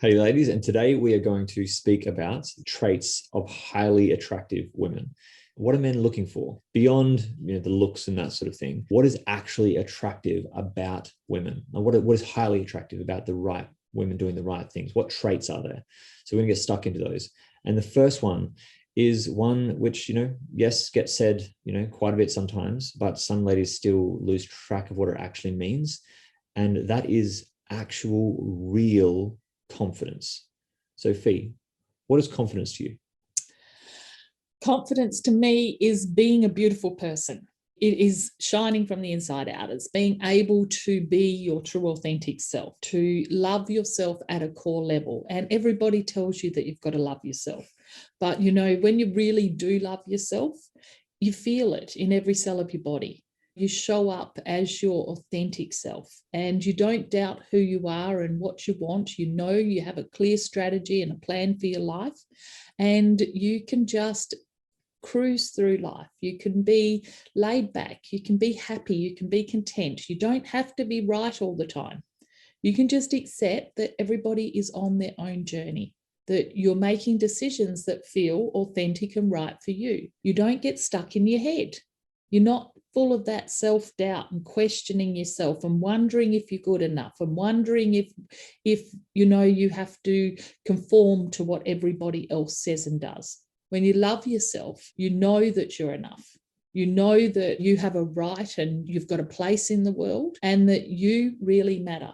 Hey ladies, and today we are going to speak about traits of highly attractive women. What are men looking for beyond the looks and that sort of thing? What is actually attractive about women? And what is highly attractive about the right women doing the right things? What traits are there? So we're going to get stuck into those. And the first one is one which, yes, gets said, quite a bit sometimes, but some ladies still lose track of what it actually means. And that is actual, real confidence. So, Fee, what is confidence to you? Confidence to me is being a beautiful person. It is shining from the inside out. It's being able to be your true, authentic self, to love yourself at a core level. And everybody tells you that you've got to love yourself. But, when you really do love yourself, you feel it in every cell of your body. You show up as your authentic self and you don't doubt who you are and what you want. You have a clear strategy and a plan for your life, and you can just cruise through life. You can be laid back. You can be happy. You can be content. You don't have to be right all the time. You can just accept that everybody is on their own journey, that you're making decisions that feel authentic and right for you. You don't get stuck in your head. You're not full of that self-doubt and questioning yourself and wondering if you're good enough and wondering if you have to conform to what everybody else says and does. When you love yourself, you know that you're enough. You know that you have a right and you've got a place in the world and that you really matter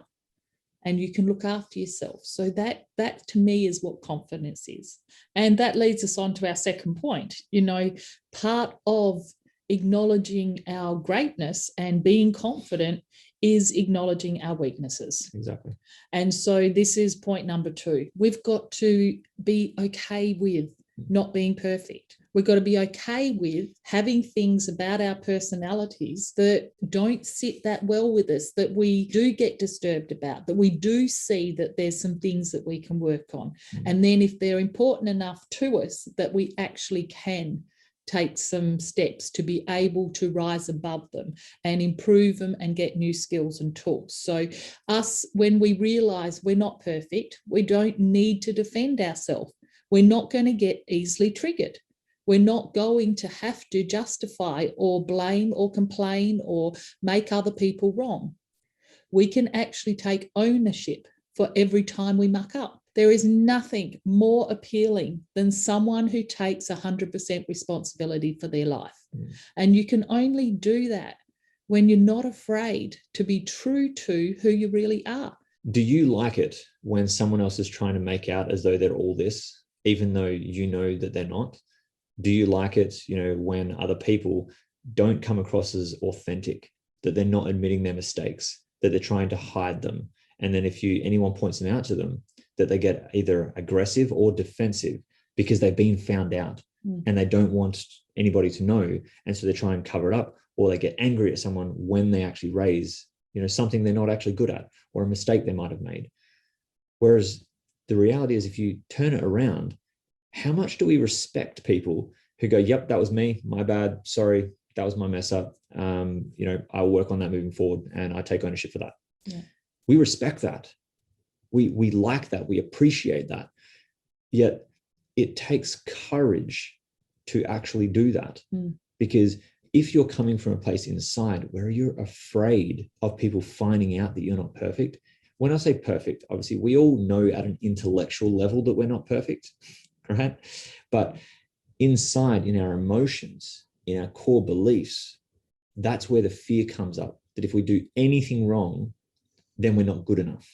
and you can look after yourself. So that to me is what confidence is. And that leads us on to our second point. Part of acknowledging our greatness and being confident is acknowledging our weaknesses. Exactly. And so this is point number 2. We've got to be okay with not being perfect. We've got to be okay with having things about our personalities that don't sit that well with us, that we do get disturbed about, that we do see that there's some things that we can work on. And then if they're important enough to us, that we actually can take some steps to be able to rise above them and improve them and get new skills and tools. So when we realize we're not perfect, we don't need to defend ourselves. We're not going to get easily triggered. We're not going to have to justify or blame or complain or make other people wrong. We can actually take ownership for every time we muck up. There is nothing more appealing than someone who takes 100% responsibility for their life. And you can only do that when you're not afraid to be true to who you really are. Do you like it when someone else is trying to make out as though they're all this, even though you know that they're not? Do you like it, when other people don't come across as authentic, that they're not admitting their mistakes, that they're trying to hide them? And then if anyone points them out to them, that they get either aggressive or defensive because they've been found out and they don't want anybody to know. And so they try and cover it up, or they get angry at someone when they actually raise, something they're not actually good at or a mistake they might have made. Whereas the reality is, if you turn it around, how much do we respect people who go, yep, that was me, my bad, sorry, that was my mess up. I'll work on that moving forward and I take ownership for that. Yeah. We respect that. We like that. We appreciate that. Yet it takes courage to actually do that. Because if you're coming from a place inside where you're afraid of people finding out that you're not perfect, when I say perfect, obviously we all know at an intellectual level that we're not perfect, right? But inside, in our emotions, in our core beliefs, that's where the fear comes up, that if we do anything wrong, then we're not good enough.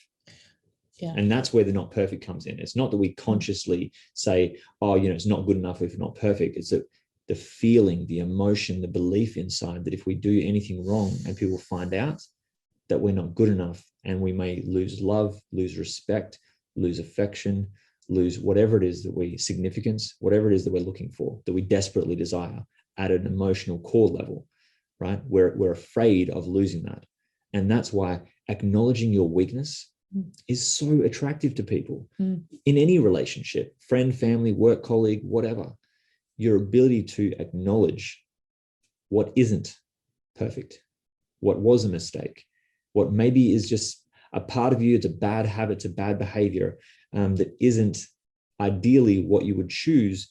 Yeah. And that's where the not perfect comes in. It's not that we consciously say, oh, it's not good enough if it's not perfect. It's that the feeling, the emotion, the belief inside that if we do anything wrong and people find out, that we're not good enough, and we may lose love, lose respect, lose affection, lose whatever it is significance, whatever it is that we're looking for, that we desperately desire at an emotional core level, right? We're afraid of losing that. And that's why acknowledging your weakness is so attractive to people in any relationship, friend, family, work colleague, whatever. Your ability to acknowledge what isn't perfect, what was a mistake, what maybe is just a part of you, it's a bad habit, it's a bad behavior that isn't ideally what you would choose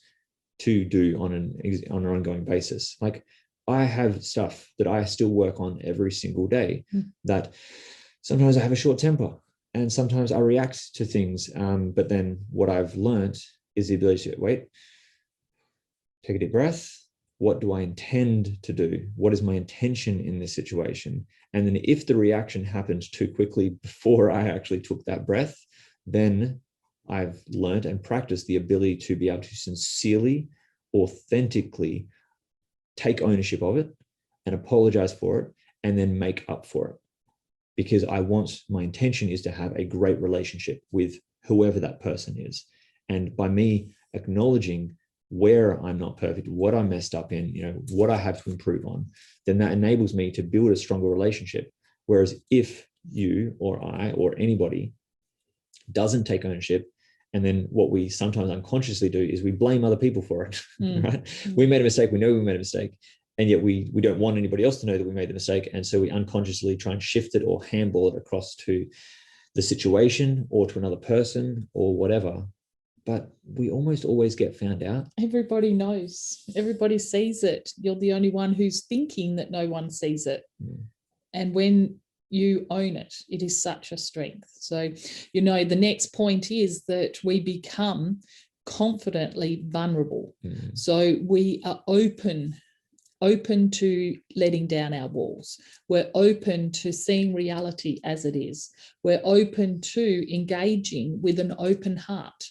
to do on an ongoing basis. Like, I have stuff that I still work on every single day, that sometimes I have a short temper and sometimes I react to things. But then what I've learned is the ability to wait, take a deep breath. What do I intend to do? What is my intention in this situation? And then if the reaction happens too quickly before I actually took that breath, then I've learned and practiced the ability to be able to sincerely, authentically take ownership of it and apologize for it and then make up for it. Because my intention is to have a great relationship with whoever that person is. And by me acknowledging where I'm not perfect, what I messed up in, what I have to improve on, then that enables me to build a stronger relationship. Whereas if you or I or anybody doesn't take ownership, and then what we sometimes unconsciously do is we blame other people for it, right? We made a mistake. We know we made a mistake. And yet we don't want anybody else to know that we made the mistake. And so we unconsciously try and shift it or handball it across to the situation or to another person or whatever. But we almost always get found out. Everybody knows. Everybody sees it. You're the only one who's thinking that no one sees it. And when you own it, it is such a strength. So, the next point is that we become confidently vulnerable. So we are open to letting down our walls. We're open to seeing reality as it is. We're open to engaging with an open heart.